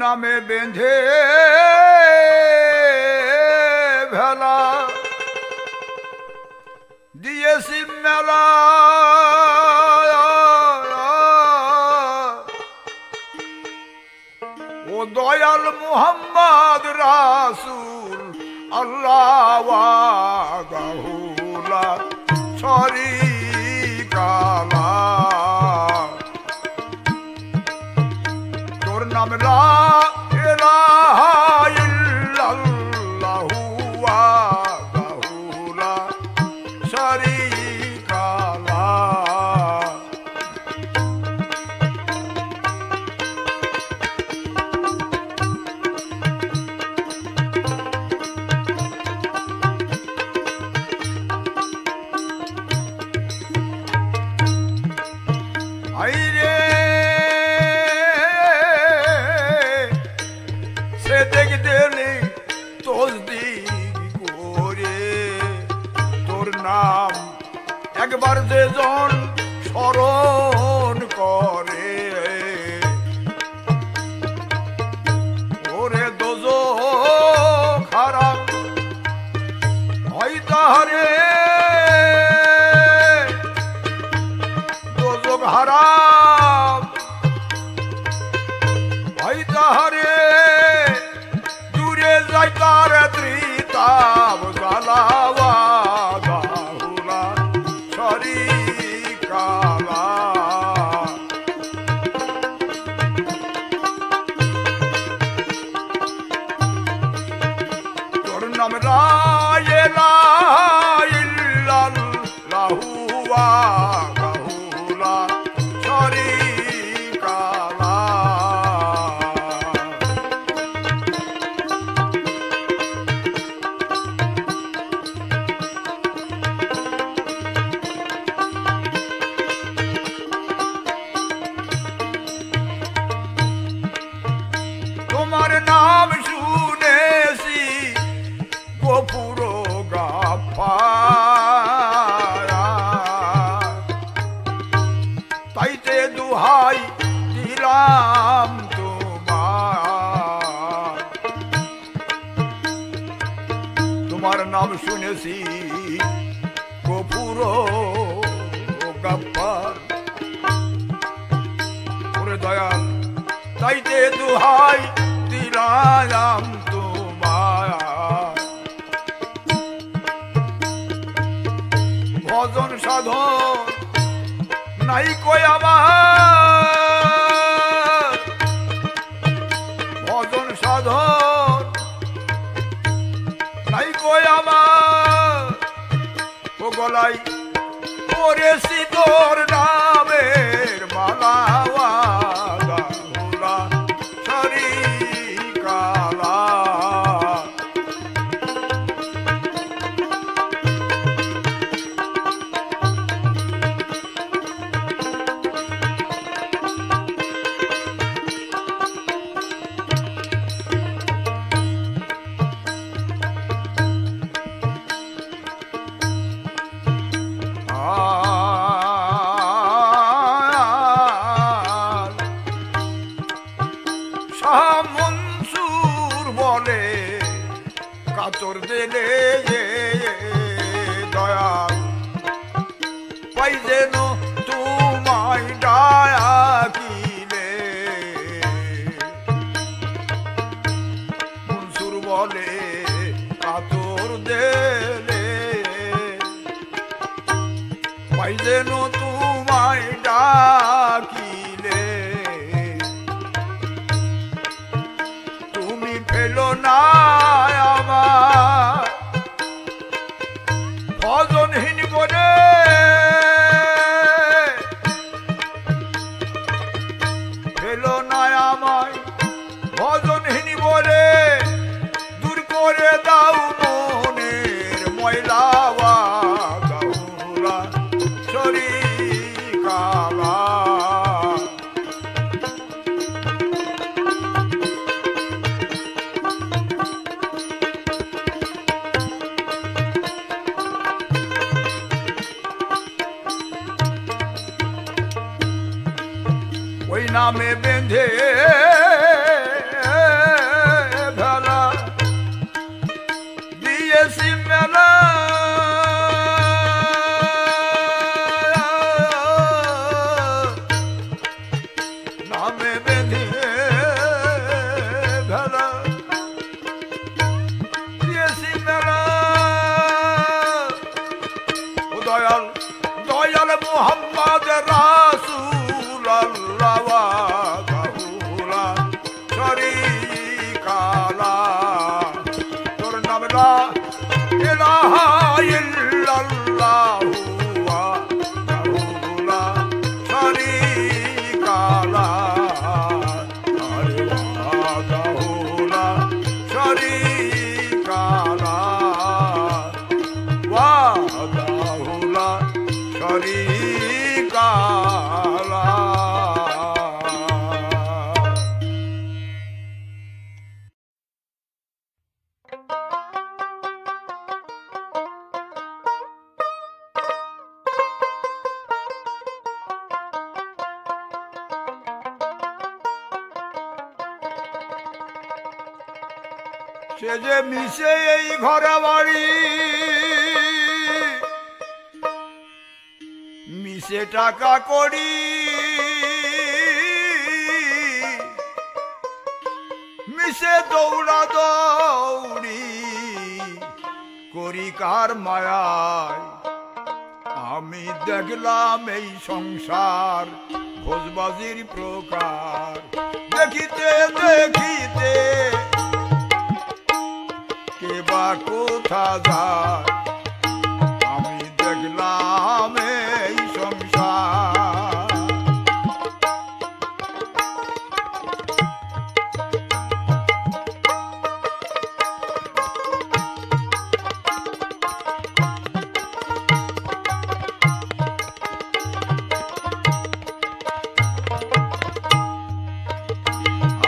নামে বেঁধে ভেলা দিয়েছি মেলা ও দয়াল মুহাম্মদ রাসূল আল্লাহ গাহুলা শরীকালা তোর নাম লা ইলাহা ইল্লাল্লাহু ওয়া গাহুলা শরীকালা আইরে সে দেখদেলি তসবিহ করে তোর নাম একবার যেজন স্মরণ করে ওরে দোজখ খারাপ হয় তাহারে দোজখ হারাম হয় তাহারে দূরে যাই তার ত্রিতাব জ্বালাওয়া গাহুলা শরীকালা তোর নাম লা ইলাহা ইল্লাল্লাহু ওয়া গাহুলা শরীকালা তোমার নাম শুনেছি গোপুর গাফারা তাইতে দুহাই দিলাম তোমার তোমার নাম শুনেছি গোপুর গাফার ওরে দয়াল তাইতে দুহাই দিলাম তোমার ভজন সাধন নাই কই আমার ভজন সাধন নাই কই আমার ও গলাই পরেছি তোর নামের মালাওয়া গাহুলা শরীকালা শাহ মনসুর বলে কাতর দিলে দয়াল পাই যেন তোমায় ডাকিলে মনসুর বলে কাতর দিলে পাই যেন তোমায় ডাকিলে তুমি ফেলো না আমার ভজনহীন করে ফেলো না আমায় ভজনহীন বলে দূর করে দাও মনের ময়লাওয়া গাহুলা শরীকালা ওই নামে বেঁধে দিয়েছি মেলা নামে বেঁধে ভেলা দিয়েছি মেলা ও দয়াল দয়াল মুহাম্মদ রাসূল আল্লাহ গাহুলা শরীকালা তোর নাম লা ইলাহা ইল্লাল্লাহু ওয়া গাহুলা শরীকালা আরে ওয়া গাহুলা শরীকালা ওয়া গাহুলা শরীকালা সে যে মিশে এই ঘরে বাড়ি মিশে টাকা করি মিশে দৌড়া দৌড়ি করি কার মায়ায় আমি দেখলাম এই সংসার ভোজবাজির প্রকার দেখিতে দেখিতে কে বা কোথা যায় আমি দেখলাম এই সংসার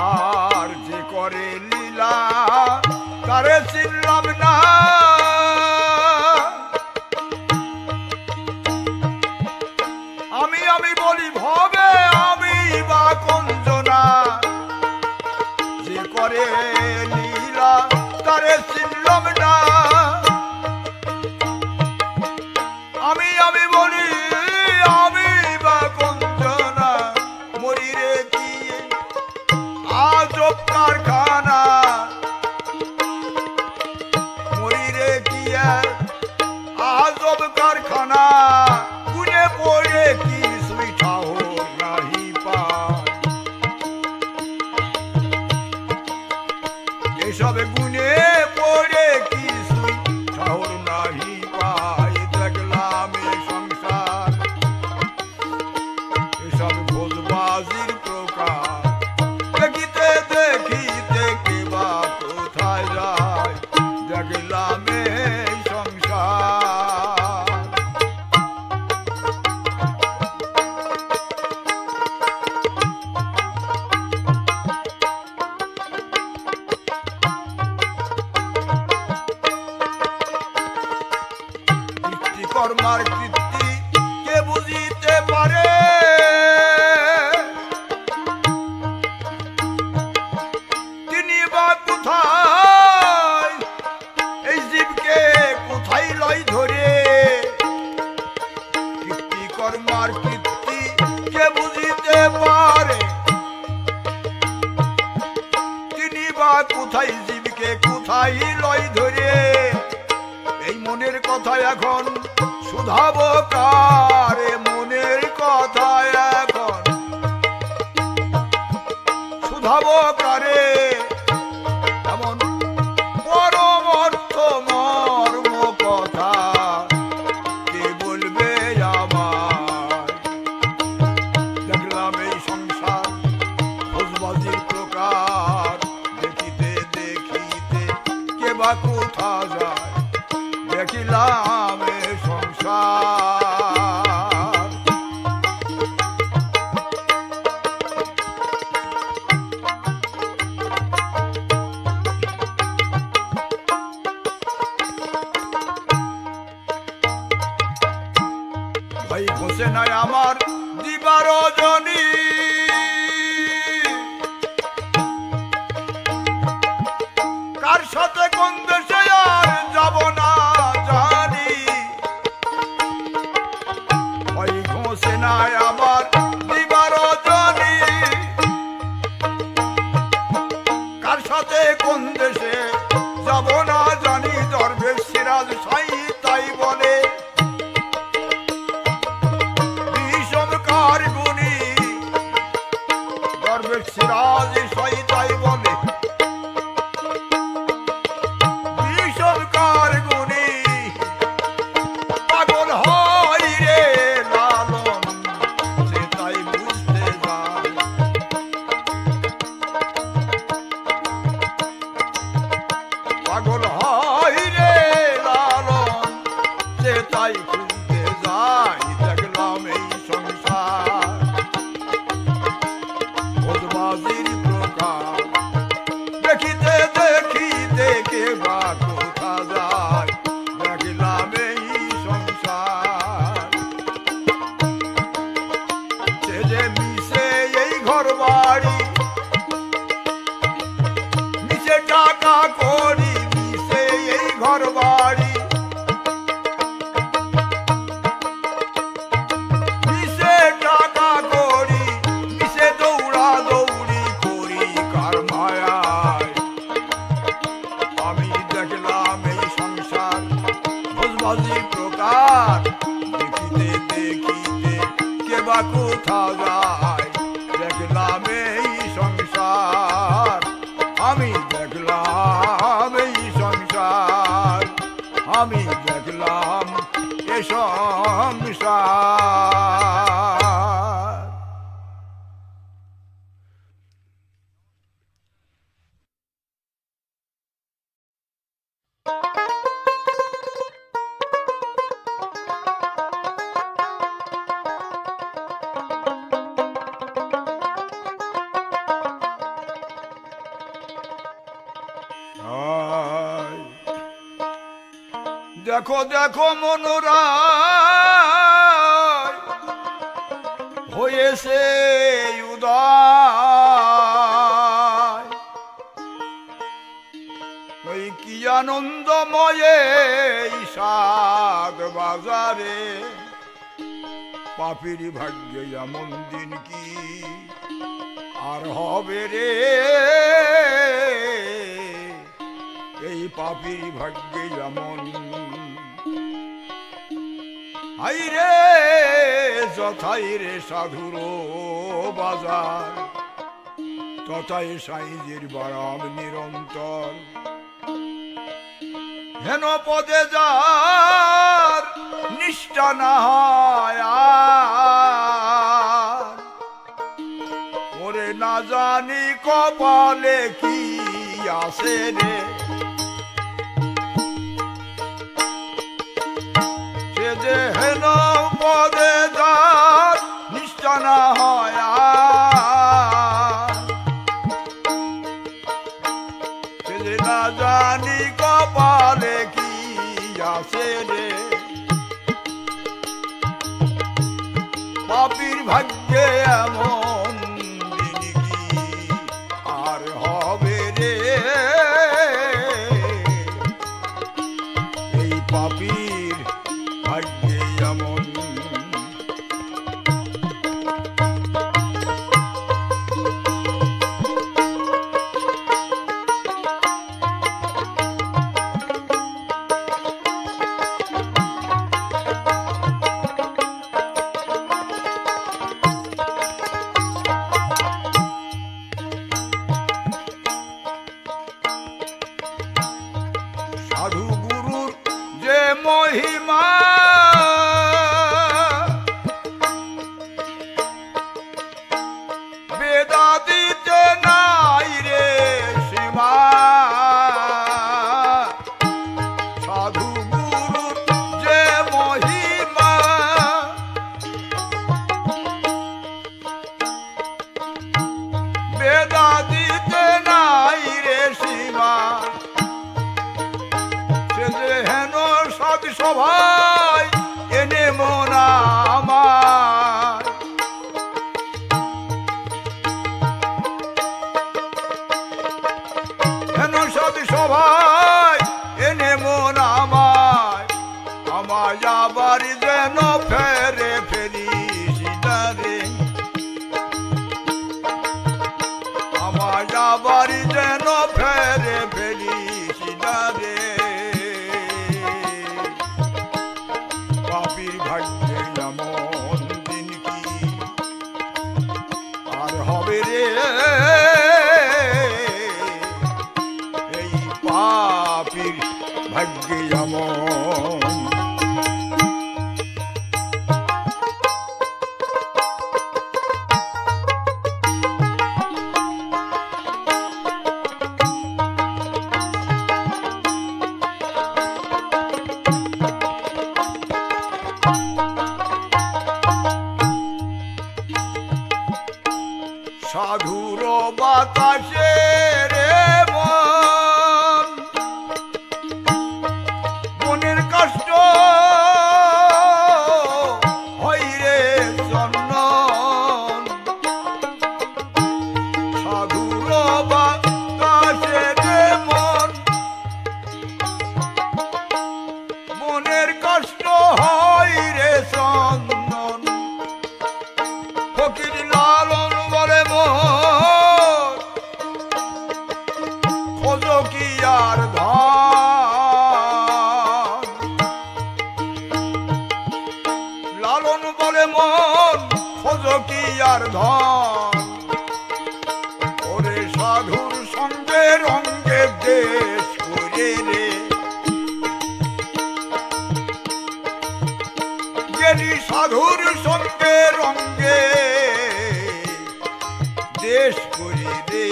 আর যে করে লীলা তারে চিনলাম না আমি আমি বলি ভবে আমি বা কঞ্জনা যে করে লীলা তারে চিনলাম না আমি আমি বলি আমি বা কঞ্জনা মরি রে কি আজব কারখানা আজব কারখানা গুনে পড়ে কি সুই ঠাহর নাহি পায় এসব গুনে পড়ে কি সুই ঠাহর নাহি পায় দেখলাম এ সংসার এসব ভোজবাজির প্রকার দেখিতে দেখিতে কে বা কোথায় যায় দেখলাম এই সংসার কর্মার কীর্তি কে বুঝিতে পারে তিনি বা কোথায় এই জীবকে কোথায় লয় ধরে কীর্তি কর্মার কীর্তি কে বুঝিতে পারে তিনি বা কোথায় জীবকে কোথায় লয় ধরে এই মনের কথা এখন শুধাবো কারে মনের কথা এখন শুধাবো কারে এমন পরম অর্থ মর্ম কথা কে বলবে আমার দেখলাম এই সংসার ভোজবাজির প্রকার দেখিতে দেখিতে কে বা কোথা যায় দেখিলাম এ সংসার ভাই বসে নাই আমার দিবার রজনী কার সাথে কোন দেশে আর যাব সাই তাই বলে বিষম কার গুণী দরবেশ সিরাজ সাই তাই বলে বিষম কার গুণী পাগল হয় রে লালন সে তাই বুঝতে যায় পাগল হয় রে লালন সে তাই খুঁজতে যায় দেখলাম এই সংসার ভোজবাজির প্রকার দেখিতে দেখিতে কে বা কোথা যায় দেখলাম এই সংসার সে যে মিশে এই ঘর বাড়ি মিশে টাকা করি মিশে এই ঘর বাড়ি মিশে টাকা করি মিশে দৌড়া দৌড়ি করি কার মায়ায় আমি দেখলাম এই সংসার ভোজবাজি প্রকার দেখিতে দেখিতে কে বা কোথা যায় দেখলাম এই সংসার আমি দেখলাম এই সংসার আমি দেখলাম এ সংসার আয়, দেখো দেখো মনোরা হয়েছে উদয় ওই কি আনন্দময়ে সাদ বাজারে পাপির ভাগ্যে এমন দিন কি আর হবে রে এই পাপির ভাগ্যে এমন হাই রে যথাই রে সাধুর বাজার তথাই সাইজের বারাম নিরন্তর হেন পদে যার নিষ্ঠা না হয় ওরে না জানি কপালে কি আছে রে সে যে হেন পদে যার নিষ্ঠা না হয় সে যে না জানি কপালে কি আছে রে পাপীর ভাগ্যে এমন দিন কি আর হবে রে এই পাপীর ভাগ্যে এমন সাধু গুরুর যে মহিমা বেদাদিতে নাই রে সীমা সাধু গুরুর যে মহিমা বেদাদিতে নাই রে সীমা সে যে হেন সদ সভায় এনে মনা আমার হেন সদ সভায় এনে মন আমায় আবার যেন ফেরে ফেরিস রে আমায় আবার যেন ফেরে ফেরিস রে সাধুর বাতাসে রে মন, মনের কষ্ট হয় রে চন্দন। সাধুর বাতাসে রে মন, মনের কষ্ট হয় রে চন্দন। ফকির লালন বলে মোর খোঁজো কি আর ধন। লালন বলে মন খোঁজো কি আর ধন। ওরে সাধুর সঙ্গে রঙ্গে দেশ করে রে গেলি, সাধুর সঙ্গে রঙ্গে দেশ করি রে।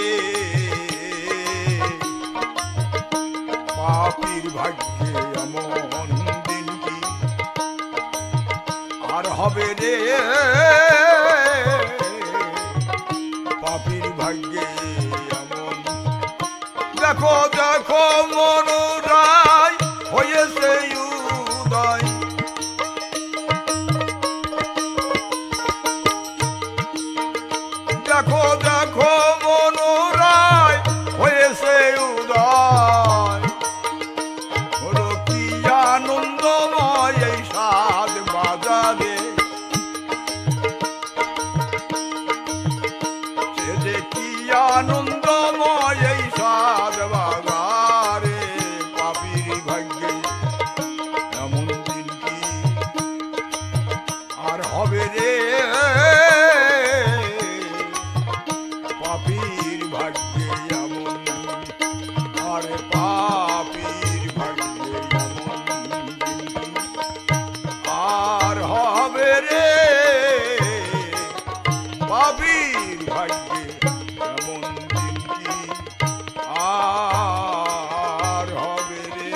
পাপীর ভাগ্যে এমন দিন কি আর হবে রে। পাপীর ভাগ্যে এমন, দেখো দেখো মনোরায় হয়েছে উদয়। দেখো দেখো মনোরায় হয়েছে উদয়। হলো কি আনন্দময় এই সাত বাজারে, সে যে কি আনন্দময় এই সাত বাজারে। পাপীর ভাগ্যে এমন দিন কি আর হবে রে। পাপীর ভাগ্যে এমন, আরে পাপীর ভাগ্যে এমন আর হবে রে। পাপীর ভাগ্যে এমন দিন কি আর হবে রে।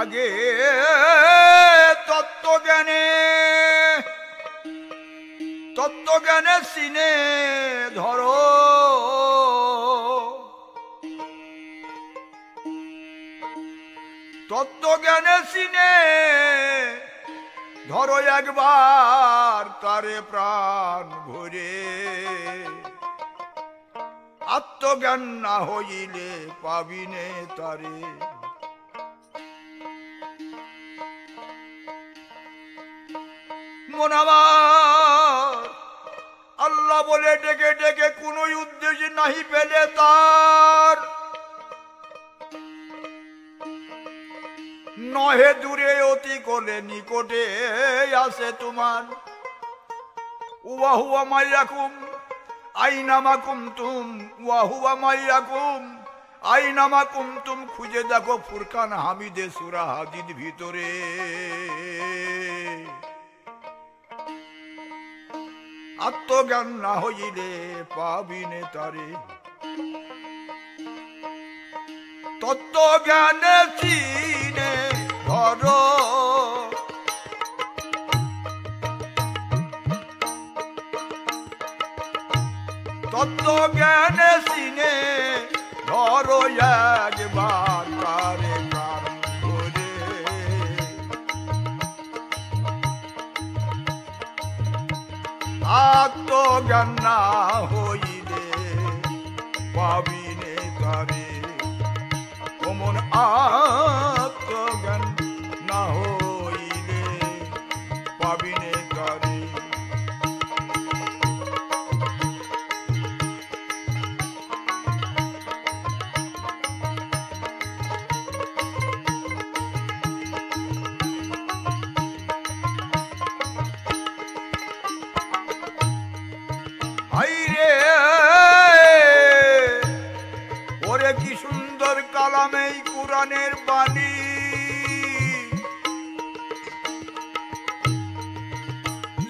আগে তত্ত্বজ্ঞানে চিনে ধরো, তত্ত্বজ্ঞানে চিনে ধরো একবার তারে প্রাণ ভরে। আত্মজ্ঞান না হইলে পাবিনে তারে। মন আমার আল্লাহ বলে ডেকে ডেকে কোন উদ্দেশ্যে নাহি পেলে তার, নহে দূরে অতি কোলে নিকটে আছে তোমার। ওয়াহুয়া মাইয়াকুম আইনামা কুমতুম, ওয়াহুয়া মাইয়াকুম আইনামা কুমতুম। খুঁজে দেখো ফুরকান হামিদে সূরা হাদিদ ভিতরে। আত্মজ্ঞান না হইলে পাবিনে তারে। তত্ত্বজ্ঞানে চিনে ধরো, তত্ত্বজ্ঞানে চিনে ধরো একবার তারে প্রাণ ভরে। আত্মজ্ঞান না হইলে পাবিনে তারে। মন আত্মজ্ঞান না হইলে পাবিনে তারে। বাণী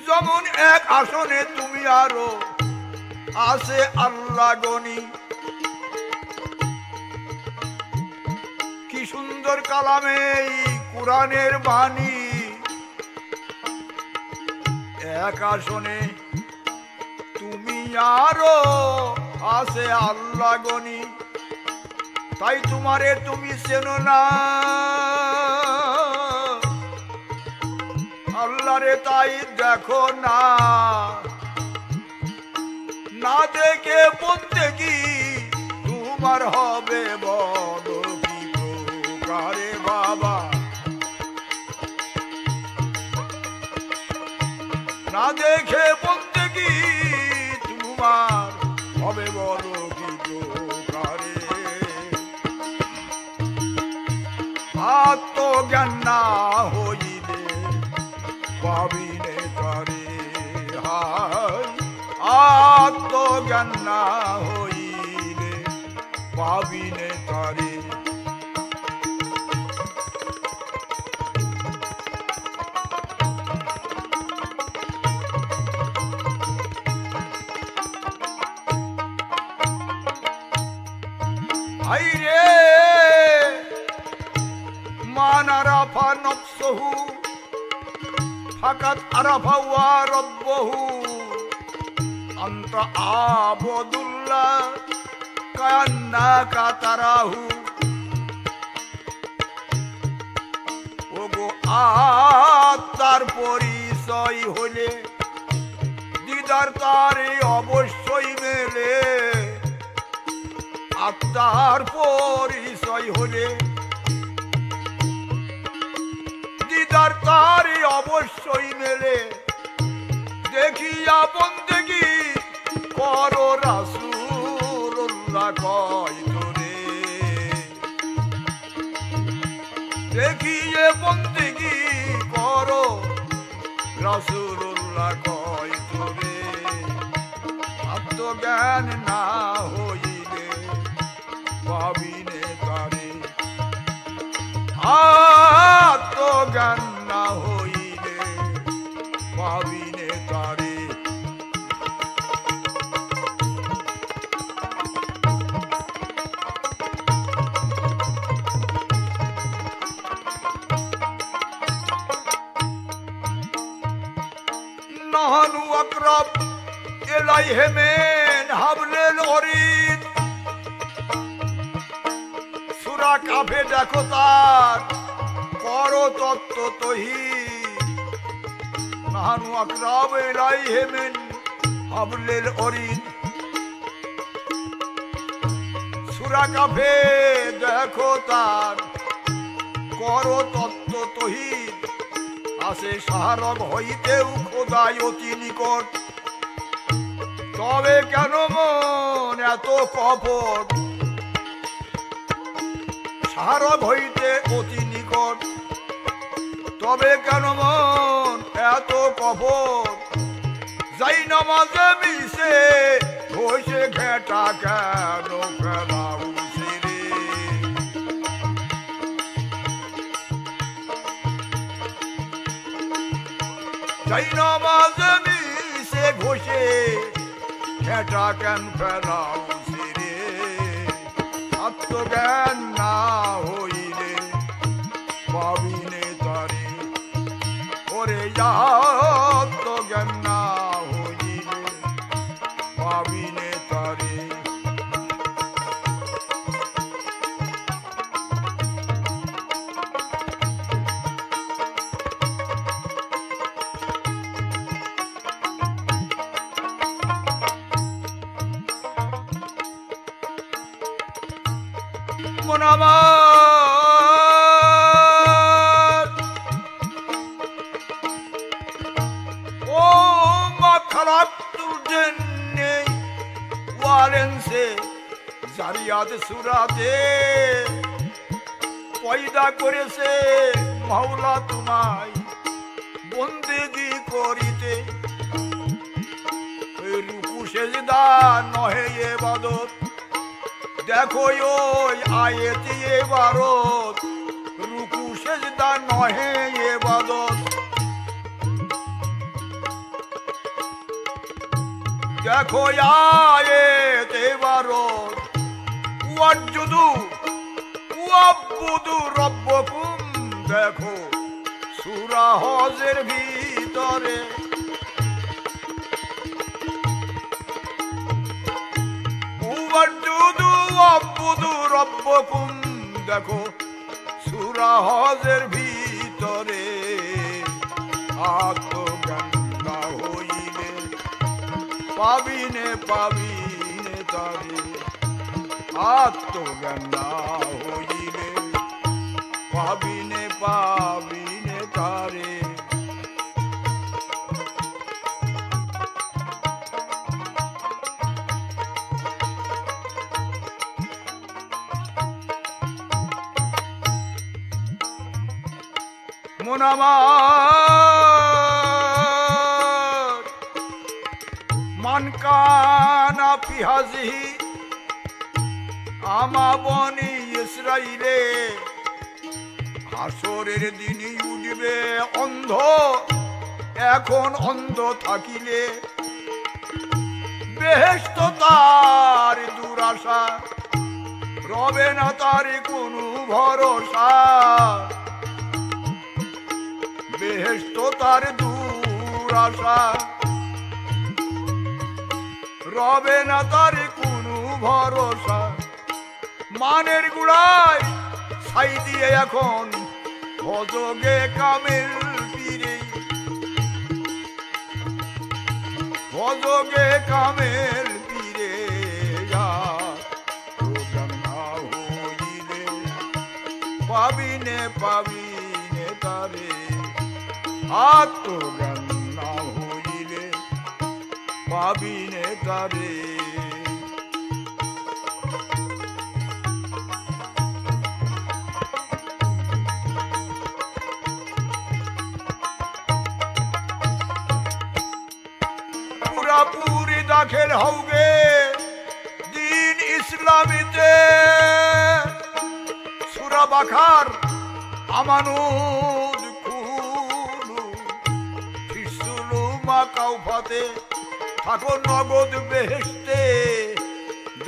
যেমন এক আসনে তুমি আরো আছে আল্লাহ গনি কি সুন্দর কালামে কোরআনের বাণী এক আসনে তুমি আরো আছে আল্লাহ গনি তাই তোমারে তুমি চেনো না আল্লাহরে তাই দেখো না না দেখে বলতে কি তোমার হবে বড় কি প্রকারে বাবা না দেখে বলতে কি তোমার হবে বড় কি প্রকারে আত্মজ্ঞান না হইলে পাবিনে তারে হায় আত্মজ্ঞান না হইলে পাবিনে তারে আইরে মান আরাফা নফসহু ফাকাত আরাফা ওয়া রব্বহু আনতা আবদুল্লাহ কান্নাকা তারাহু ওগো আত্মার পরিচয় হলে দিদার তারে অবশ্যই মেলে আত্মার পরিচয় হলে দিদার তারে অবশ্যই মেলে দেখিয়া বন্দেগি করো রাসূলুল্লাহ কয় তোরে দেখিয়ে বন্দেগি করো রাসূলুল্লাহ কয় তোরে আত্মজ্ঞান না হইলে পাবিনে তারে আত্মজ্ঞান না হইলে পাবিনে তারে নাহানু আকরাব ইলাইহি মিন হাবলিল ওয়ারিদ সূরা কাফে দেখো তার করো তত্ত্ব তৌহীদ নাহানু আকরাব ইলাইহি মিন হাবলিল ওয়ারিদ সূরা কাফে দেখো তার করো তত্ত্ব তৌহীদ আসে সাহারব হইতেও খোদাই অতি নিকট তবে কেন মন এত কপট সাহারব হইতে অতি নিকট তবে কেন মন এত কপট যাই নামাজে মিশে বসে ঘেটা কেন ফেলাও রে যাই নামাজে মিশে ঘষে ঘেটা কেন ফেলাও রে আত্মজ্ঞান না হইলে পাবিনে তারে ওরে আত্মজ্ঞান না হইলে পাবিনে তারে মনামার ও মা খালাকতুল জিন্নি ওয়াল ইনসি জারিয়াত সূরাতে পয়দা করেছে মাওলা তোমায় বন্দেগি করিতে রুকু সেজদা নহে ইবাদত দেখো ওই আয়াতে ইবারত নহে এবাদত। দেখো আয়েতে বারত ওয়াজুদু ওয়াবুদু রব্বকুম, দেখো সূরা হজের ভিতরে। ওয়াজুদু ওয়াবুদু রব্বকুম, দেখো সূরা হজের ভিতরে। আত্মজ্ঞান না হইলে পাবিনে পাবিনে তারে, আত্মজ্ঞান না হইলে পাবিনে পাবিনে তারে। মন আমার মান কানা ফি হাযিহি আমা বনি ইসরাইলে, হাসরের দিনই উঠবে অন্ধ, এখন অন্ধ থাকিলে। বেহেশত তার দুরাশা, রবে না তার কোনো ভরসা। বেহেশত তার দুরাশা, রবে না তার কোনো ভরসা। মানের গুড়ায় ছাই দিয়ে এখন ভজগে কামেল পীরে, ভজগে কামেল পীরে। আত্মজ্ঞান না হইলে পাবিনে পাবিনে তারে, আত্মজ্ঞান না হইলে পাবিনে তারে। পুরাপুরি দাখিল হওগে দিন ইসলামীতে, সূরা বাকার আমানুদ খুলু ফিসুলু মা কাউফাতে, থাকো নগদ বেহেশতে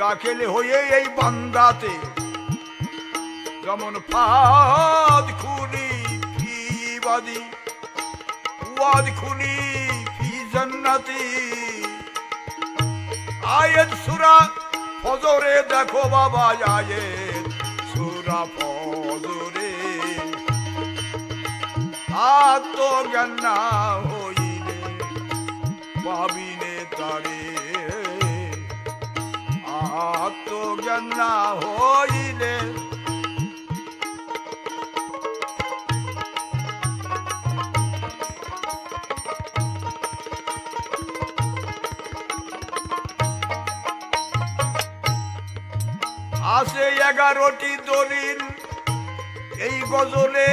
দাখিল হয়ে এই বান্দাতে। যেমন ফাদ খুলি ফি বাদি ওয়াদ খুলি ফি জান্নাতি। আয়াত সূরা ফজরে দেখো বাবা, আয়াত সূরা ফজরে। আত্মজ্ঞান না হইলে পাবিনে তারে, আত্মজ্ঞান না হইলে আছে 11টি দলিল এই গজলে,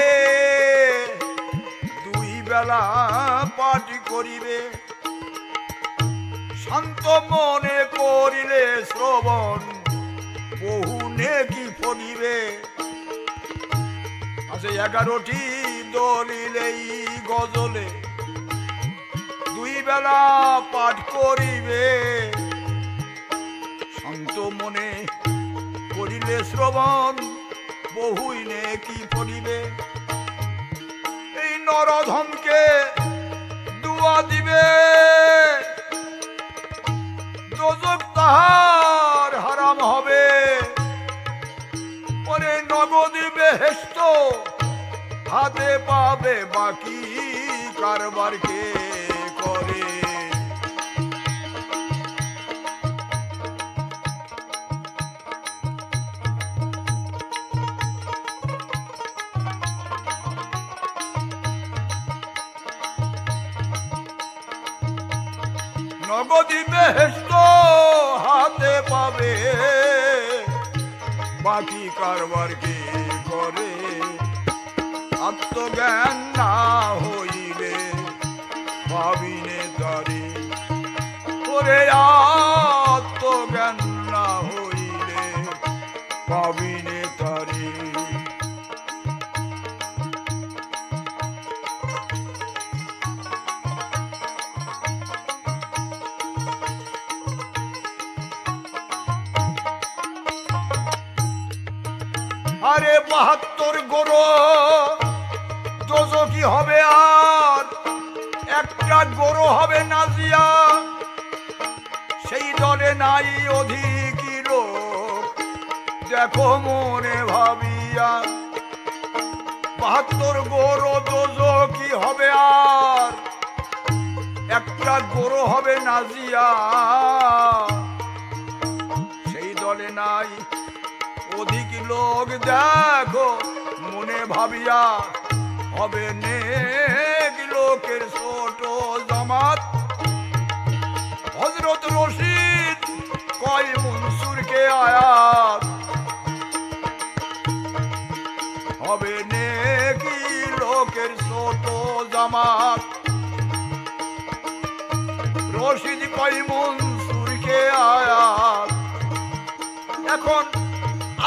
দুই বেলা পাঠ করিবে। শান্ত মনে করিলে শ্রবণ বহু নেকি ফলিবে। আছে 11টি দলিল এই গজলে, দুই বেলা পাঠ করিবে। শান্ত মনে করিলে শ্রবণ বহুই নেকি ফলিবে। এই নরধমকে দুয়া দিবে, দোজখ তাহার হারাম হবে। পরে নগদ বেহেশত হাতে পাবে, বাকি কারবার কে করে। নগদি বেহেশত হাতে পাবে, বাকি কারবার কে করে। আত্মজ্ঞান না হইলে পাবিনে তারে, ওরে আত্মজ্ঞান না হইলে পাবিনে তারে। আরে ৭২ গরু দোজখী হবে আর একটা গরু হবে নাজিয়া সেই দলে নাই অধিক লোক দেখো মনে ভাবিয়া ৭২ গরু দোজখী হবে আর একটা গরু হবে নাজিয়া সেই দলে নাই অধিক লোক দেখো মনে ভাবিয়া হবে নেক লোকের ছোট জামাত হযরত রশিদ কয় মনসুরকে আয়াত হবে নেক লোকের ছোট জামাত রশিদ কয় মনসুরকে আয়াত এখন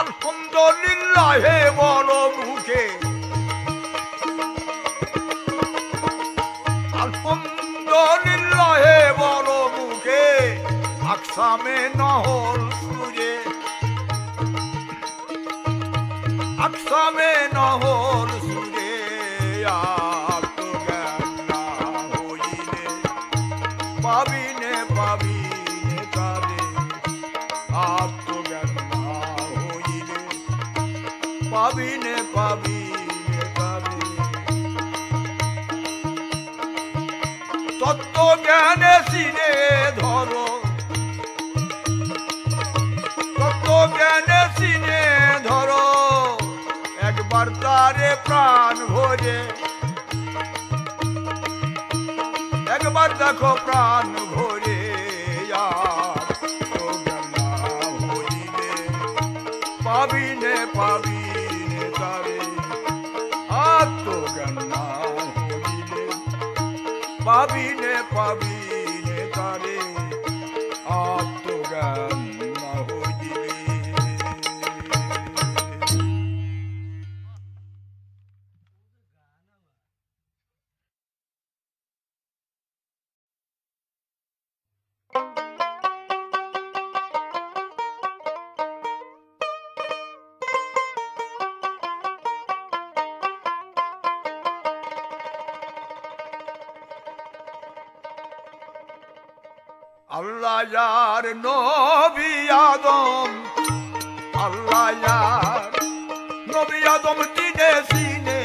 আলহামদুলিল্লাহ বলো মুখে আলহামদুলিল্লাহ বলো মুখে আকসামে নহল সুরে আকসামে নহল সুরে আত্মজ্ঞান না হইলে পাবিনে পাবিনে তারে আত্মজ্ঞান না হইলে পাবিনে পাবিনে তারে তত্ত্ব জ্ঞানে চিনে ধরো তত্ত্ব জ্ঞানে চিনে ধরো একবার তারে প্রাণ ভরে একবার দেখো প্রাণ ভরে হইলে পাবিনে পাবিনে তারে আত্মজ্ঞান না হইলে পাবিনে পাবিনে তারে আত্মজ্ঞান না হইলে আল্লাহ যার নবী আদম আল্লাহ যার নবী আদম দিনে সিনে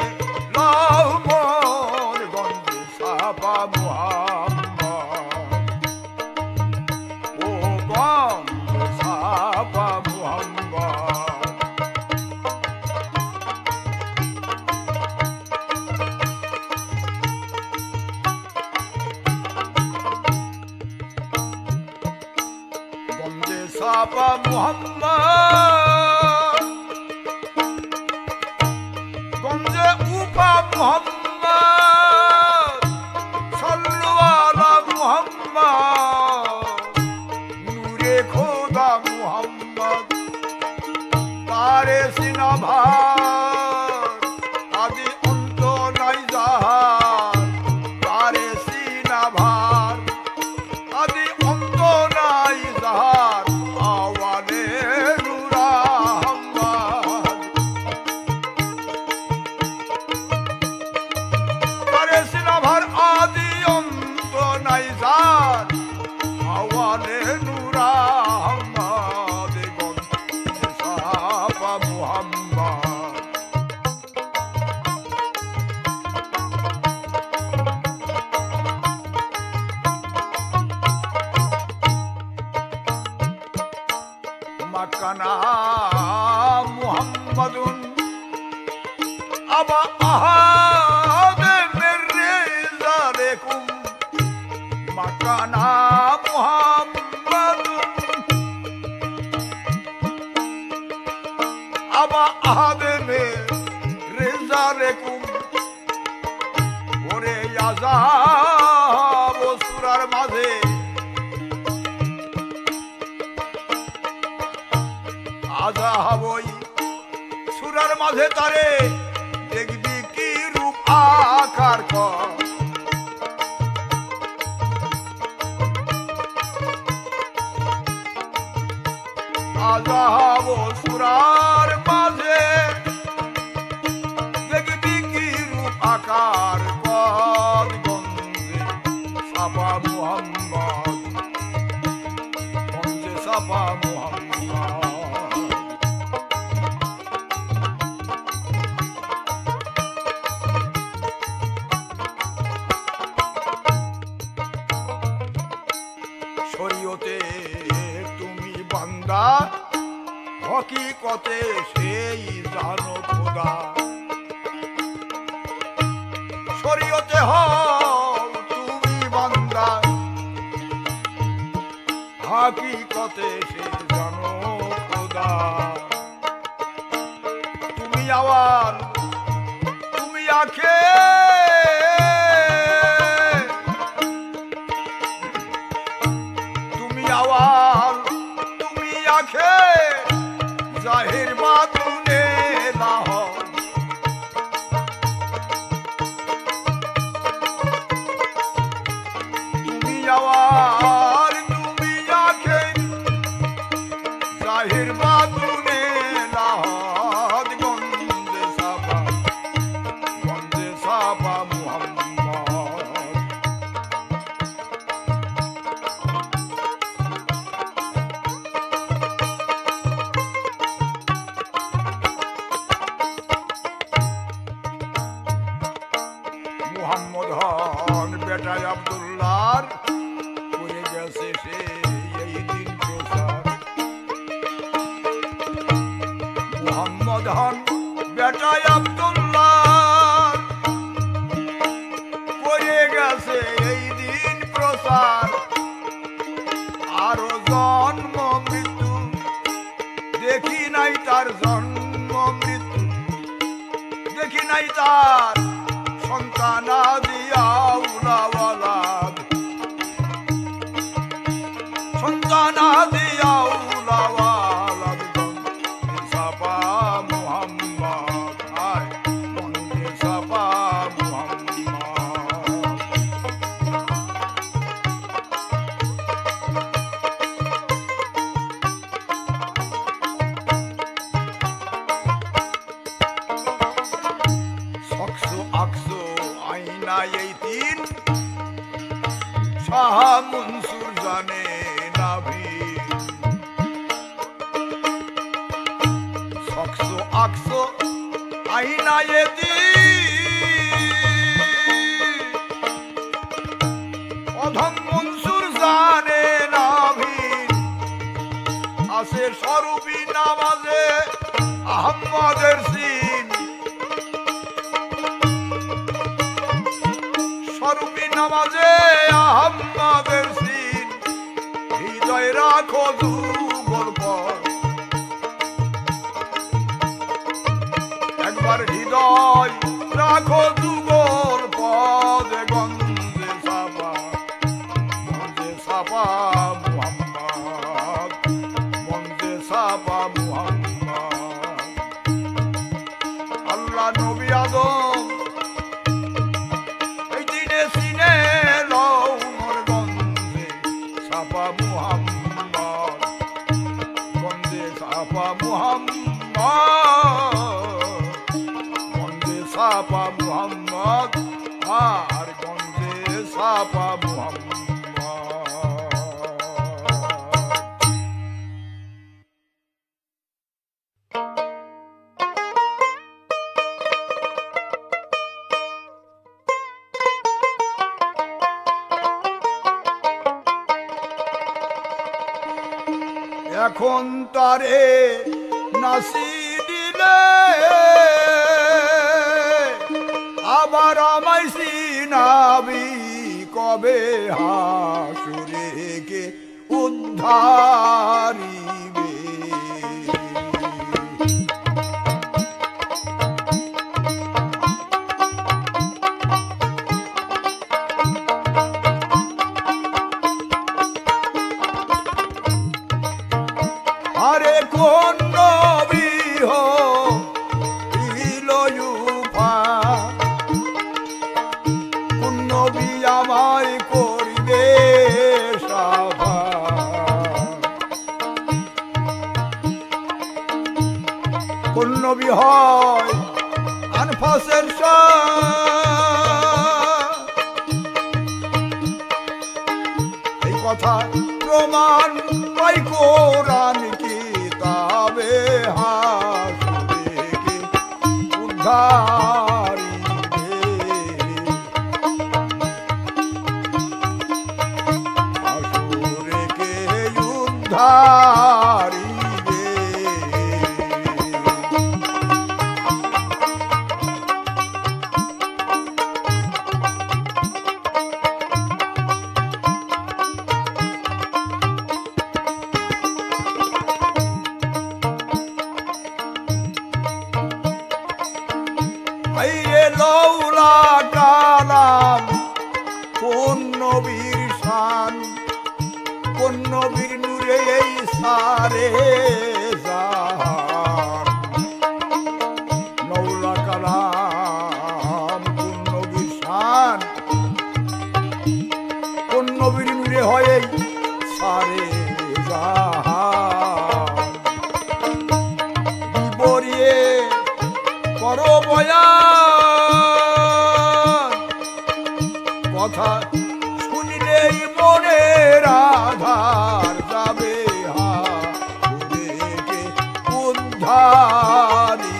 লাউ মোর গঞ্জে সাবা মুহাম্মদ ও গঞ্জে সাবা মুহাম্মদ সাবা মুহাম্মদ গঞ্জে উপা মুহাম্মদ সাল্লু আলা মুহাম্মদ নূরে খোদা মুহাম্মদ তারে সিনা ভার আদি অন্ত নাই যাহার তারে সিনা ভার আদি অন্ত নাই যাহার মাকানা মুহাম্মাদুন আবা আহাদে মেরে জালেকুম মাকানা মুহাম্মাদুন আবা আহাদে মেরে জালেকুম ওরে আযাব সূরার মাঝে আযাবই সূরার মাঝে তারে দেখবি কি রূপ আকার কর আযাব সূরার মাঝে ঢাকার পথ গঞ্জে ছাপা মুহাম্মদ, গঞ্জে ছাপা মুহাম্মদ। শরীয়তে তুমি বান্দা, হকিকতে সেই জানো খোদা। শরীয়তে হও তুমি বান্দা, হকিকতে সে জানো খোদা। তুমি আওয়াল তুমি আখে, তুমি আওয়াল তুমি আখে, জাহির বাতুনে লাহ। তুমি আওয়াল তুমি আখে, জাহির বাতুনে লাহ। গঞ্জে ছাপা, গঞ্জে ছাপা মুহাম্মদ। মুহাম্মদ হন বেটায় আব্দুল্লাহর, করে গেছে সে এই দিন প্রচার। মুহাম্মদ হন বেটায় আব্দুল্লাহর, করে গেছে এই দিন প্রচার। আরো জন্ম মৃত্যু দেখি নাই তার, জন্ম মৃত্যু দেখি নাই তার। সন্তানাদি আউলাওয়ালাদ, সন্তানাদি আউলাওয়ালাদ। গঞ্জে ছাপা মুহাম্মদ, আয় গঞ্জে ছাপা মুহাম্মদ। সকসো আকসো আইনা এই তিন, শাহ মনসুর জানে নাভি। সকসো আকসো আইনা এ তিন, অধম মনসুর জানে নাভি। আছে স্বরূপী নামাজে আহম্মদের সিন, স্বরূপী নামাজে আহম্মদের সিন। হৃদয় রাখো যুগল পর, একবার হৃদয় রাখো যুগল পদ। গঞ্জে ছাপা, গঞ্জে ছাপা মুহাম্মদ, গঞ্জে ছাপা মুহাম্মদ। আল্লাহ নবী আদম এই দিনে সিনে লও মোর। গঞ্জে ছাপা মুহাম্মদ, গঞ্জে ছাপা মুহাম্মদ, গঞ্জে ছাপা মুহাম্মদ। আর গঞ্জে ছাপা মুহাম্মদ। এখন তারে নাসি দিলে, আবার আমায় সিনাবি কবে হাসুরে কে উদ্ধারিবে। আরে কোন নবী হইল ইউফা, কোন নবী আমায় করিবে সাফা। লৌলা কালাম কোন নবীর শান, কোন নবীর নূরে এই সারে জাহান। লৌলা কালাম কোন নবীর শান, কোন নবীর নূরে হয় এই সারে জাহান। বিবরিয়ে করো বয়ান, কথা শুনিলেই মনের আধার যাবে হারিবে উদ্ধারিবে।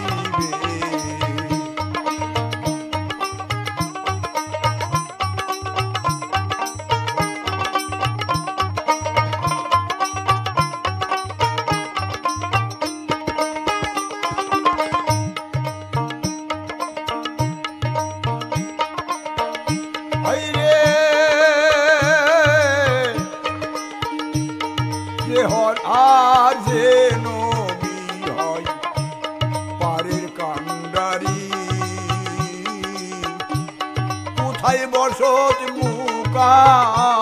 আর যে নবী হয় পারের কান্ডারি, কোথায় বসত মুকামকারী।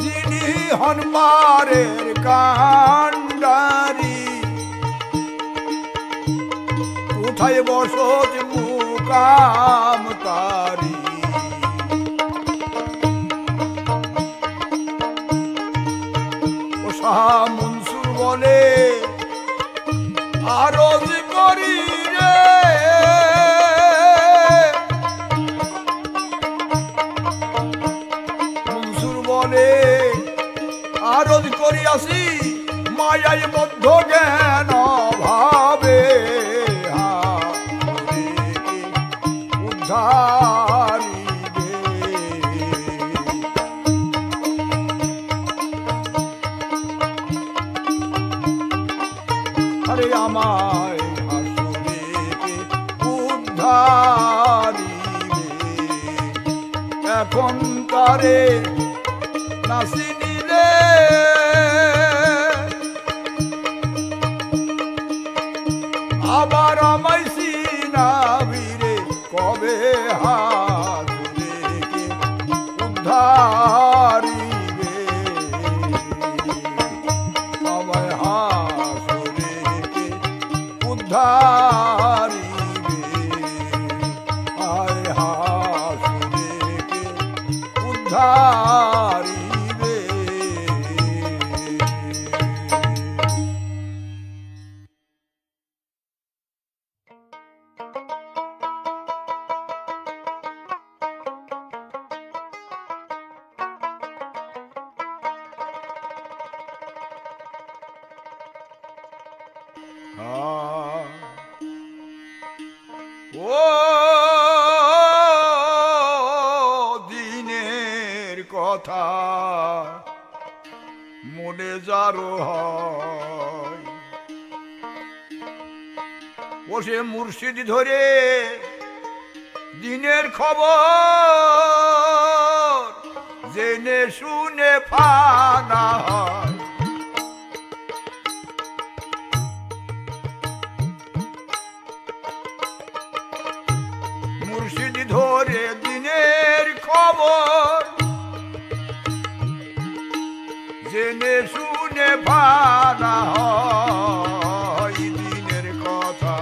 যিনি হন পারের কান্ডারি, কোথায় বসত মুকামকারী। শাহ মনসুর বলে আরজ করি রে, মনসুর বলে আরজ করিয়াছি মায়ায় বদ্ধ জ্ঞান ভাবে উদ্ধারিবে। আরে আমায় হাসুরেকে উদ্ধারিবে, এখন তারে নাসি নিলে আবার আমায় সিনাবিরে কবে হাসুরেকে উদ্ধারিবে। আমায় হাসুরেকে উদ্ধারিবে, আয় হাসুরেকে উদ্ধারিবে। ও দিনের কথা মনে যারো হয়, ও সে মুর্শিদ ধরে দিনের খবর জেনে শুনে ফানা হয়। মুর্শিদ ধরে দিনের খবর জেনে শুনে ফানা হয়। দিনের কথা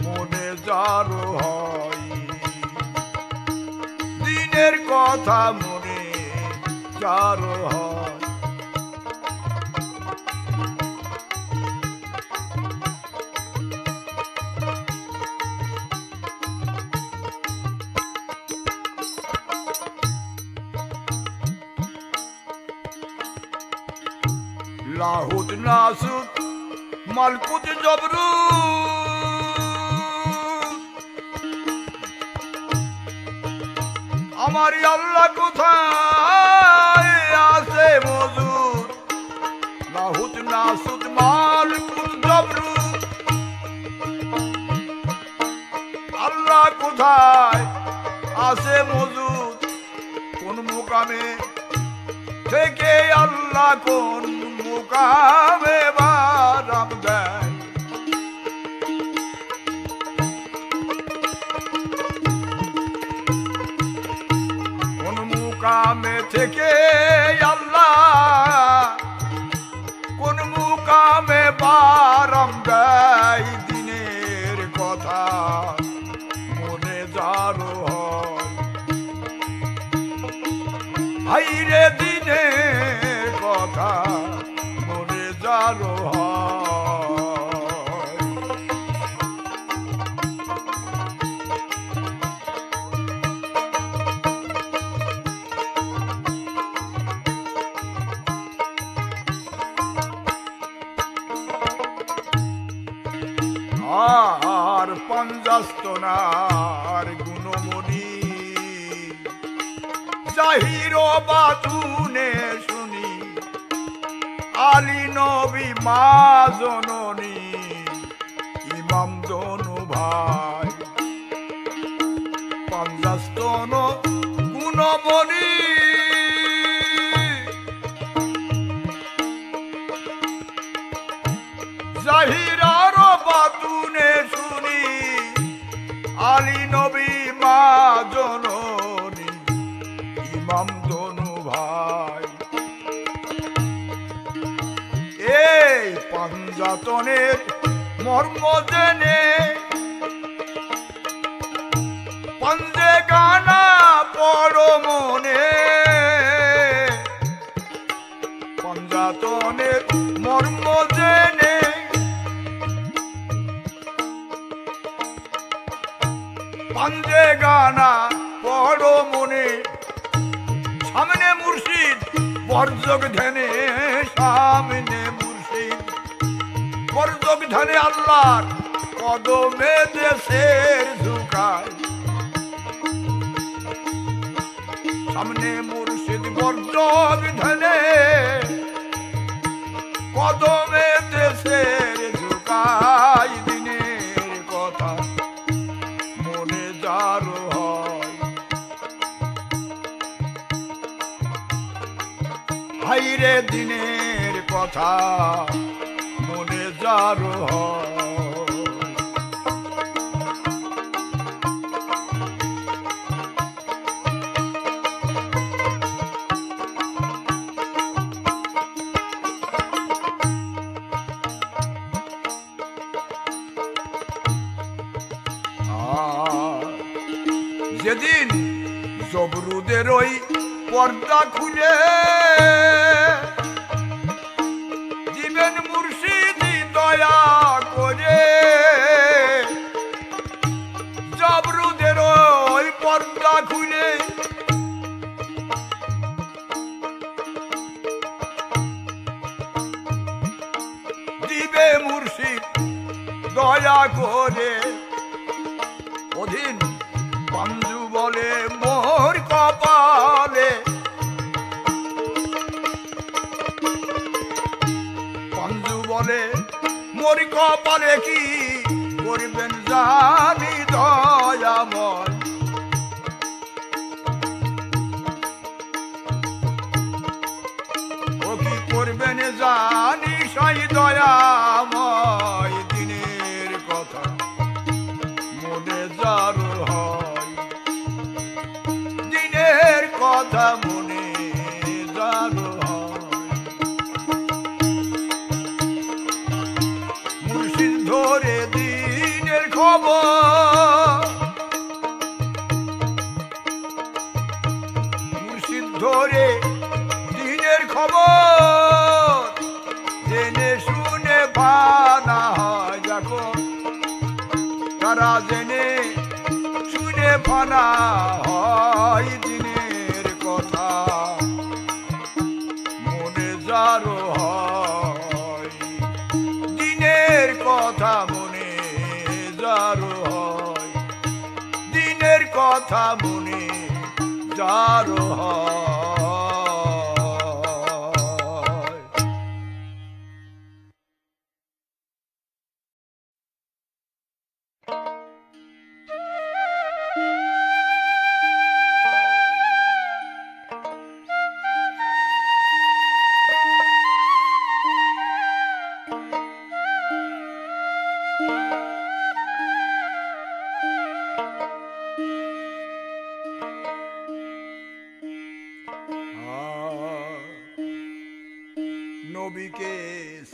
মনে যারো হয়, দিনের কথা মনে যারো হয়। লাহুত নাসুত মালকুত জবরুত, আমার আল্লাহ কোথায় আছে মজুদ। লাহুত নাসুত মালকুত জবরুত, আল্লাহ কোথায় আছে মজুদ। কোন মুকামে থেকে আল্লাহ কোন মুকামে বারাম দেয় কোন মুকামে থেকে আল্লাহ কোন মুকামে বারাম দেয় দিনের কথা মনে যারো হাইরে দিনের কথা মনে যারো আর পঞ্চাস্তনার গুণমণি জাহির বাতুনে শুনি আলী নবী মা জননী ইমাম দনু ভাই পঞ্চাস্তন গুণমণি জাহিরার বাতুনে শুনি আলী নবী মা জননী ইমাম দনু ভাই এই পাঞ্জাতনের মর্ম জেনে পঞ্জে গানা পড়ো মনে পাঞ্জাতনের মর্ম জেনে পঞ্জে গানা পড়ো মনে সামনে মুর্শিদ বর্জক ধ্যানে সামনে মুর্শিদ বর্জক ধ্যানে আল্লাহর কদমে দেশের ঝুঁকায় সামনে মুর্শিদ বর্জক ধ্যানে কদমে দেশের ঝুঁকায় দিনের কথা মনে যারো হাইরে দিনের কথা মনে যারো যেদিন জবরুদের ওই পর্দা খুলে দিবেন মুর্শিদি দয়া করে জবরুদের ওই পর্দা খুলে দিবে মুর্শিদ দয়া করে অধীন বন্ধু বলে মোর কপালে বন্ধু বলে মোর কপালে কি করবেন জানি দয়াময় ও কি করবেন জানি সাই দয়াময় দিনের কথা মনে যারো কথা মনে যারো মুর্শিদ ধরে দিনের খবর মুর্শিদ ধরে দিনের খবর জেনে শুনে বানা হয় যখন তারা জেনে শুনে ফানা হয় দিনের কথা মনে যারো হয় দিনের কথা মনে যারো হয় দিনের কথা মনে যারো হয়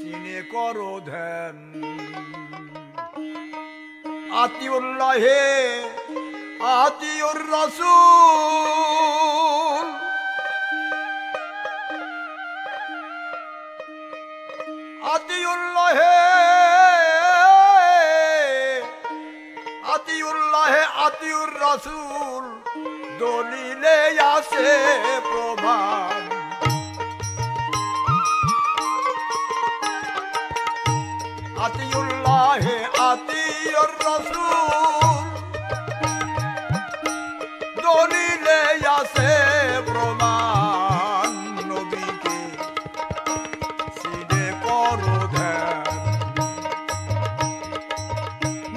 সিনে করো ধ্যান। আতিউল্লাহে আতিউর রাসূল, আতিউল্লাহে আতিউল্লাহে আতিউর রাসূল, দলিলে আছে প্রমাণ। আতিউল্লাহে আতিউর রাসূল, দলিলে আছে প্রমাণ। নবীকে সিনে করো ধ্যান,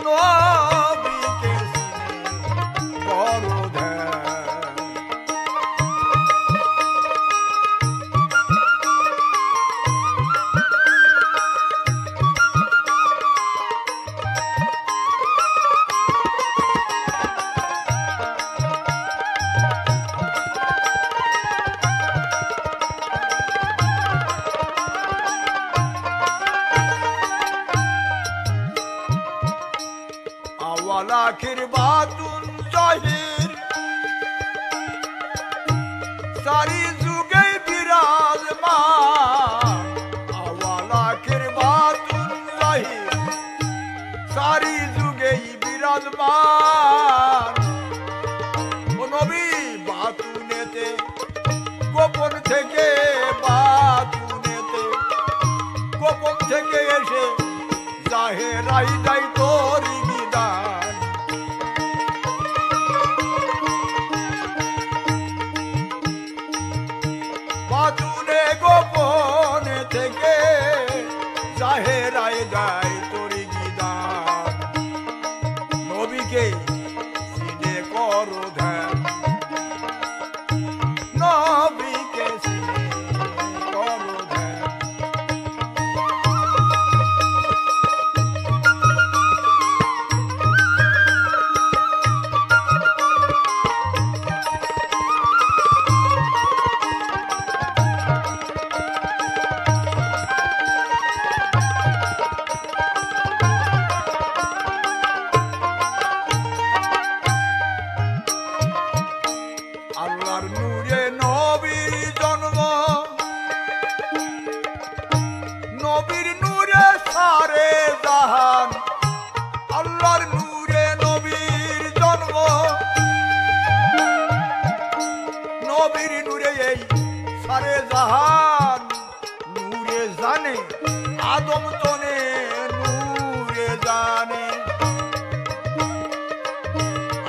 নবীকে সিনে করো ধ্যান। আওয়াল আখির বাতুন জাহির, সারি যুগে বিরাজমান। আওয়াল আখির বাতুন জাহির, সারি যুগে বিরাজমান। ও নবী বাতুনেতে গোপন থেকে, বাতুনেতে গোপন থেকে এসে জাহেরাই যাই তোর বিধান। বাতুনে গোপন থেকে জাহেরাই যাই তোর বিধান। নবীকে সিনে করো ধ্যান, নবীকে সিনে করো ধ্যান। আল্লাহর নূরে নবীর জন্ম, নবীর নূরে সারে জাহান। আল্লাহর নূরে নবীর জন্ম, নবীর নূরে এই সারে জাহান। নূরে জানে আদম তনে, নূরে জানে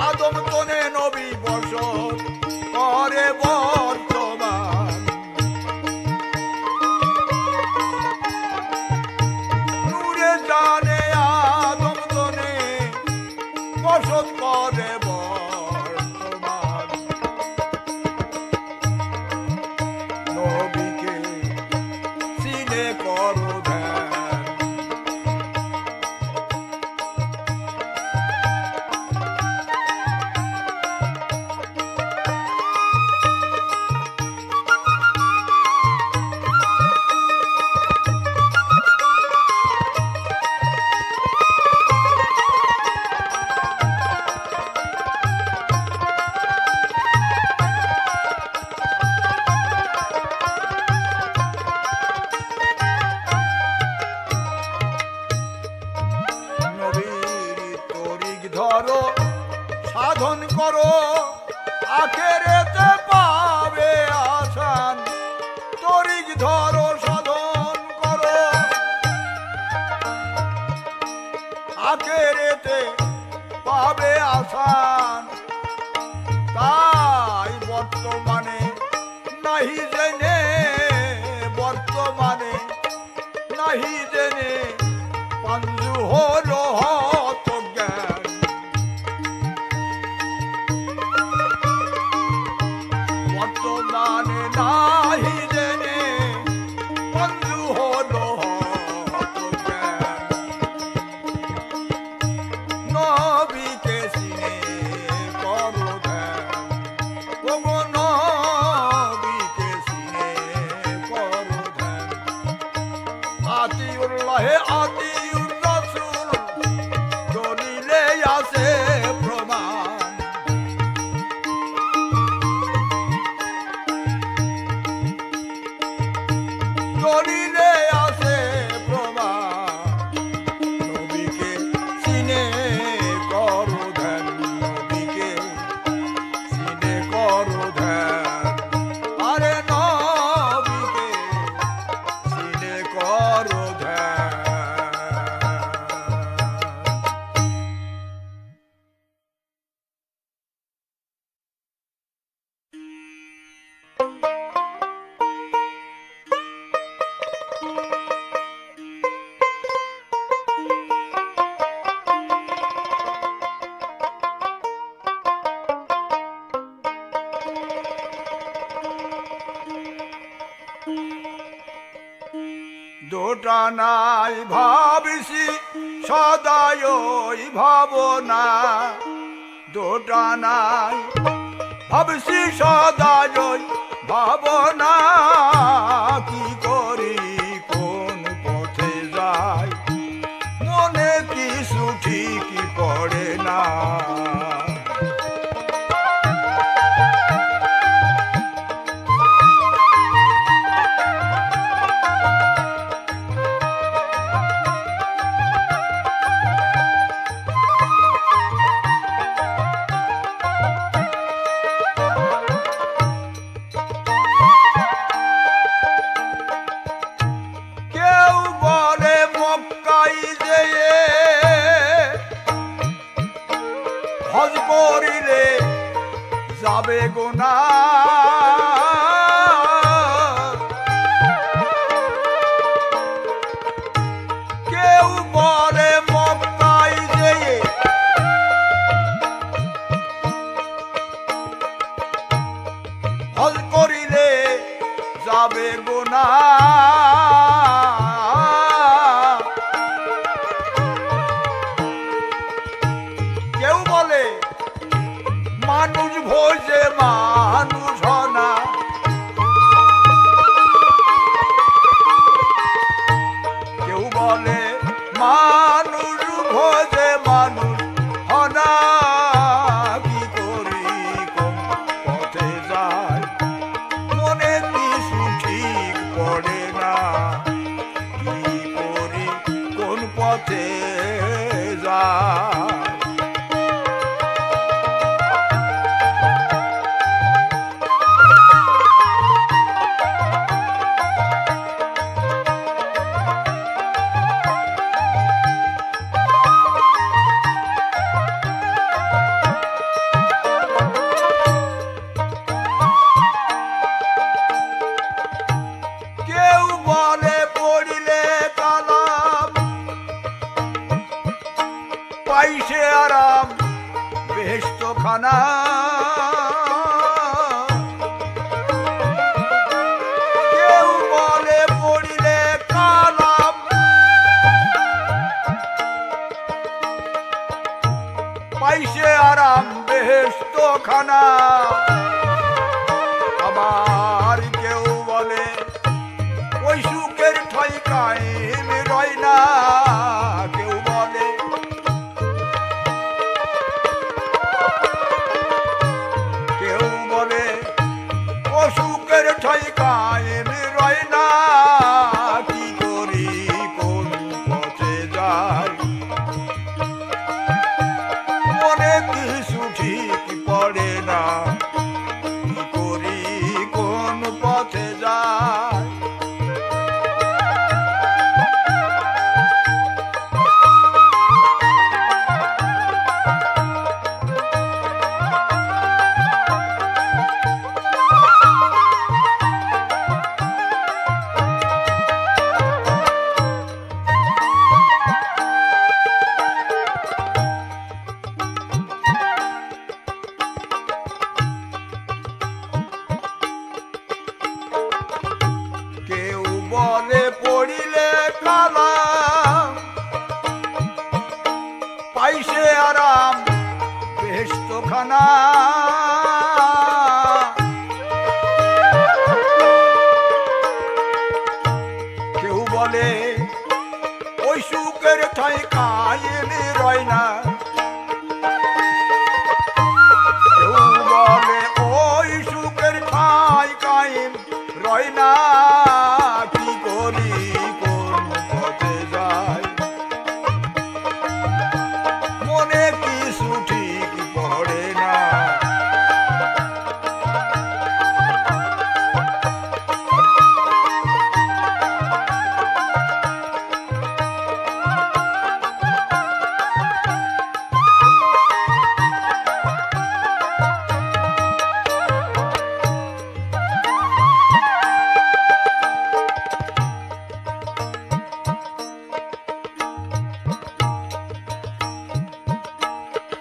আদম তনে নবী বসত করে বর্তমান। নূরে জানে আদম তনে বসত করে বর্তমান। নবীকে সিনে করো ধ্যান, ধরো সাধন করো, আখেরেতে পাবে আসান। তরিক ধরো সাধন করো, আখেরেতে পাবে আসান। তাই বর্তমানে নাহি জেনে, বর্তমানে নাহি জেনে পাঞ্জু হলো হত জ্ঞান। বর্তমানে নাহি জেনে পাঞ্জু হলো হত জ্ঞান। নবীকে সিনে করো ধ্যান, ওগো নবীকে সিনে করো ধ্যান। আতি আতিউল্লাহে আতিউর রাসূল দলিলে আছে প্রমাণ। দলিলে আছে প্রমাণ। নবীকে চিনে করো ধ্যান, নবীকে চিনে করো ধ্যান। আরে নবীকে চিনে করো ধ্যান। দুটা নাই ভাবিছি সদায় ভাবনা, দুটা নাই ভাবিছি সদায় ভাবনা। কি করি কোন পথে যাই মনে কিছু ঠিকই পড়ে না। কেউ বলে মক্কায় যেয়ে হজ করিলে যাবে গুনাহ। কেউ বলে মক্কায় যেয়ে হজ করিলে যাবে গুনাহ। কেউ বলে মানুষ ভোজে মানুষ হনা। কেউ বলে মানুষ ভোজে মানুষ হনা। কি করি কোন পথে যাই মনে কিছু ঠিক পড়ে না। কি করি কোন পথে যাই। কেউ বলে পড়িলে কালাম পাইছে আরাম বেহেশত খানা। কেউ বলে পড়িলে কালাম পাইছে আরাম বেহেশত খানা। আবার কেউ বলে ওই সুখের ঠাই কায়েম রয় না। কেউ বলে কেউ বলে ও সুখের ঠাই কায়েম রয় না। কি করি কোন পথে যাই মনে কিছু ঠিক পড়ে না। কি করি কোন পথে যাই। বলে পড়িলে কালাম পাইছে আরাম বেহেশত খানা। কেউ বলে সুখের ঠাই কায়েমি রয় না। কেউ বলে ওই সুখের ঠাই কায়েম রয় না, কি করি কোন পথে যাই মনে কিছু ঠিক পড়ে না।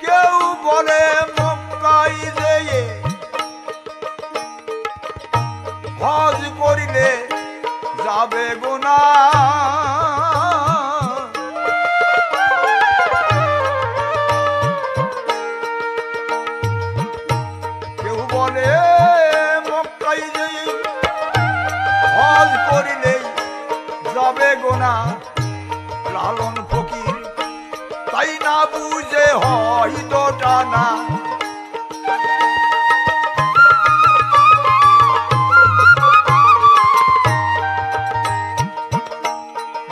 কেউ বলে মক্কায় যেয়ে হজ করিলে যাবে গুনাহ। কেউ বলে মক্কায় যেয়ে হজ করিলে যাবে গুনাহ। লালন ফকির তাই না বুঝে হয় তো টানা।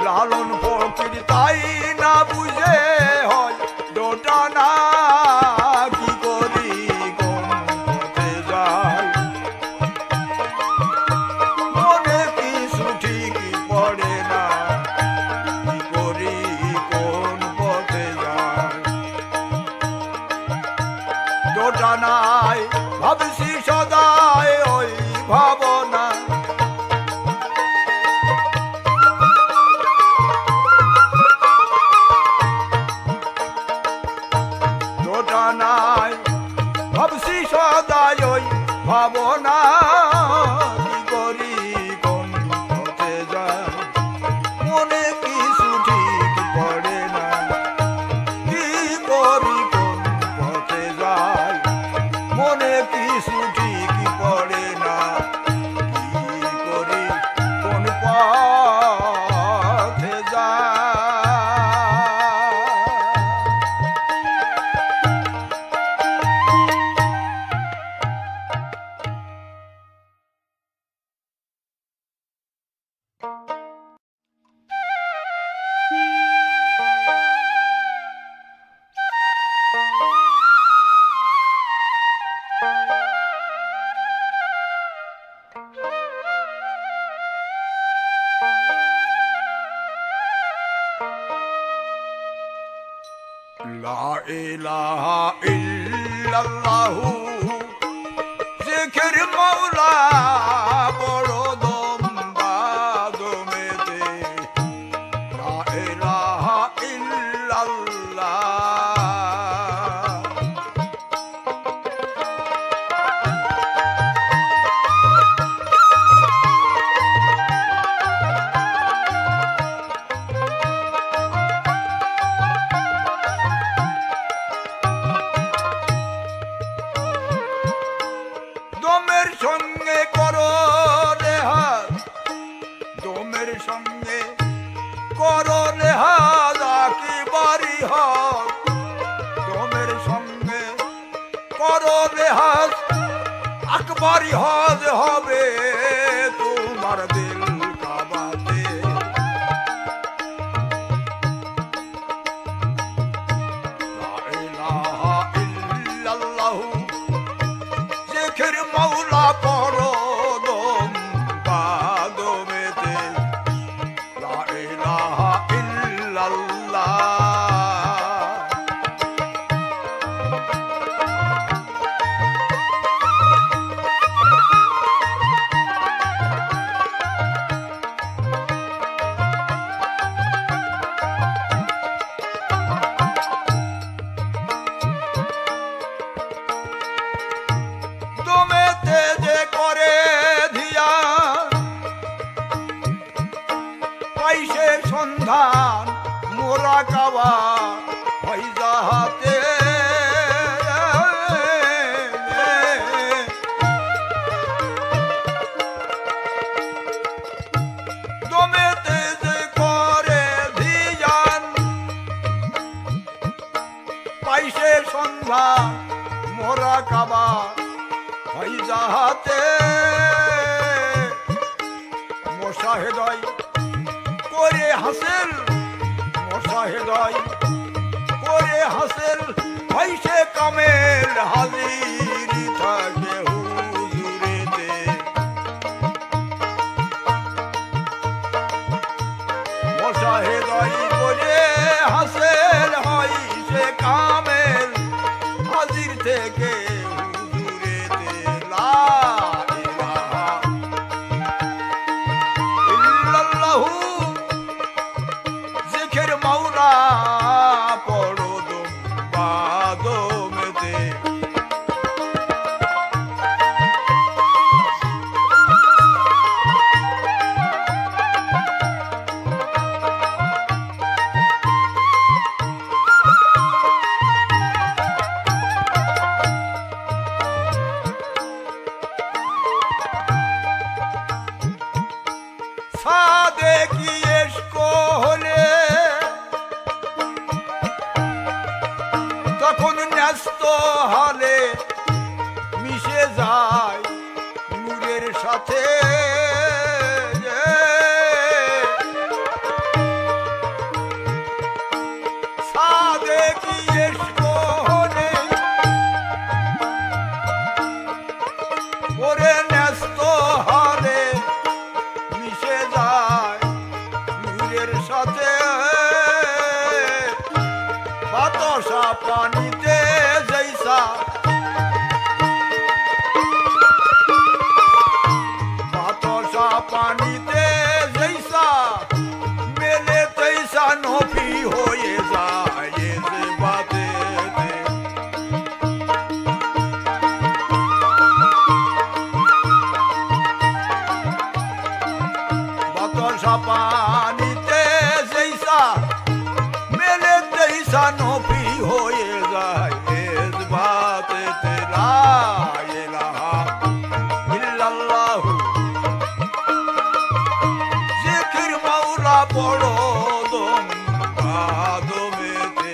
লালন ফকির তাই না বুঝে হয় দোটানা, কি করি কোন পথে যাই মনে কিছু ঠিক পড়ে না, কি করি কোন পথে যাই দোটানায় ভাবছি সদায় ওই ভাবনা। দোটানায় ভাবছি সদায় ওই ভাবনা, কি করি কোন পথে যাই মনে কিছু ঠিক পড়ে না, কি করি কোন পথে যাই মনে কিছু ঠিক পড়ে না, কি করি কোন পথে যাই। লা ইলাহা ইল্লাল্লাহু জিকির মওলা বড় দম বাদমেতে। লা ইলাহা ইল্লাল্লাহ দমের সঙ্গে করো রেহাজ, দমের সঙ্গে করো রেহাজ আকিবারি হক। দমের সঙ্গে করো রেহাজ আকবারি হজ হবে তোমার দিল কাবাতে। লা ইলাহা ইল্লাল্লাহু জিকির মওলা পড়ো দম বাদমেতে। লা ইলাহা ইল্লাল্লাহ দমেতে যে করে ধিয়া পাইছে সন্ধান মোরা কাবা হয় যাহাতে। দমেতে যে করে ধিয়ান আবার হয় যাহাতে মোশাহেদাই করে হাসিল মোশাহেদাই করে হাসিল হয় সে কামেল হাজির থাকে হুজুরেতে মোশাহেদাই করে হাসিল হয় সে কামেল হাজির থেকে হুজুরেতে লা ইলাহা ইল্লাল্লাহু জিকির মাওলা পড়ো দম বাদমেতে সাদে কি ইশক হলে তখন ন্যস্ত হলে মিশে যায় নূরের সাথে সাদে কি ইশক হলে ওরে ন্যস্ত হলে মিশে যায় নূরের সাথে বাতাসা পানিতে জৈসা বাতাসা পানিতে জৈসা মেলে তৈসা নফি হয়ে যায় যে বাতে বাতাসা পানিতে জৈসা মেলে তৈসা নফি হয়ে যায় এস বাতে লা ইলাহা ইল্লাল্লাহু জিকির মাওলা পড়ো দম বাদমেতে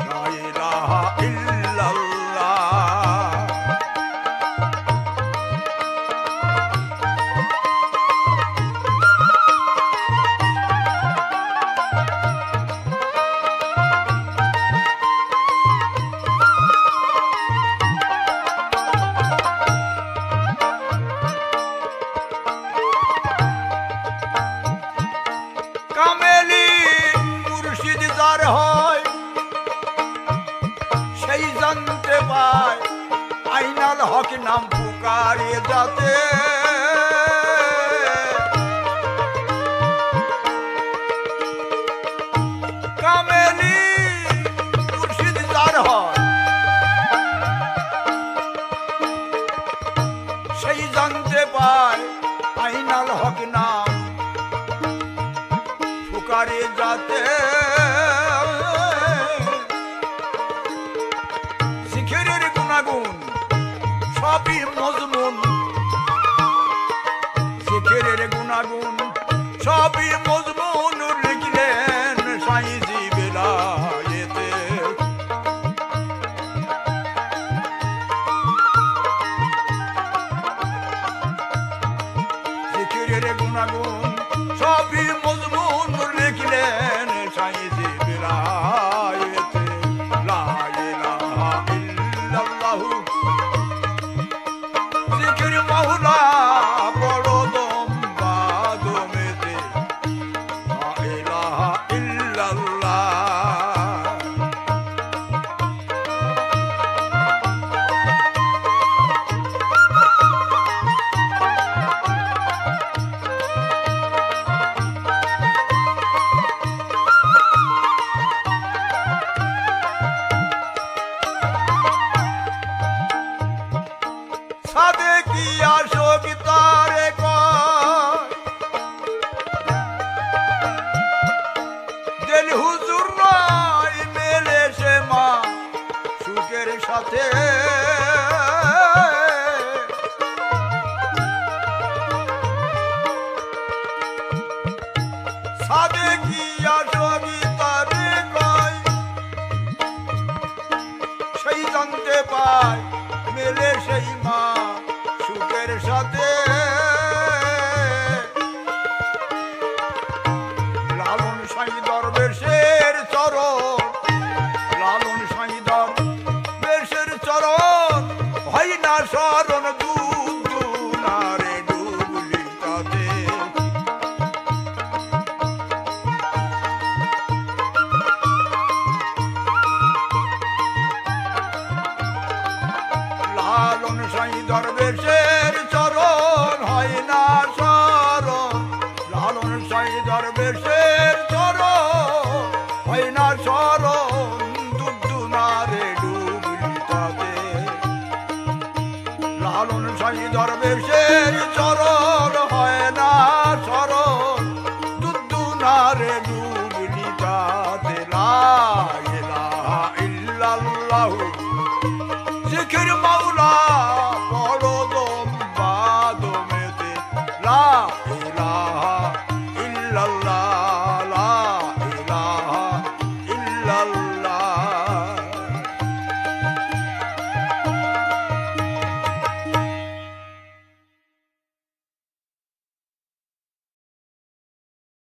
লা ইলাহা ইল্লাল্লাহ কামেলি মুর্শিদ যার হয় সেই জানতে পায় আইনাল হক নাম পুকারে যাতে কামেলি মুর্শিদ যার হয় সেই জানতে পায় আইনাল হক নাম পুকারে যাতে জিকিরের গুণাগুণ সবই মজমুন জিকিরের গুণাগুণ সবই মজমুন লিখলেন সাইজি বেলায়েতে জিকিরের গুণাগুণ সবই মজমুন লিখলেন সাইজি বেলায়েতে লা ইলাহা ইল্লাল্লাহু জিকির মাওলা পড়ো দম বাদমেতে লা ইলাহা ইল্লাল্লাহ সাদে কি আশোক তারে কয় দিল হুজুর নয় মেলে সে মা সুখের সাথে সাদে কি আশোক তারে কয় সেই জানতে পায় দরবেশের চরণ, লালন সাই দরবেশের চরণ, হয় না শরণ দুনারে ডুবলি তাতে। লালন সাই দরবেশের চরণ, হয় না শরণ, লালন সাই দরবেশের চরণ, হয় না শরণ দুনারে ডুবলি তাতে। লালন সাই দরবেশের চরণ, হয় না শরণ দুনারে ডুবলি তাতে। লা ইলাহা ইল্লাল্লাহু জিকির মাওলা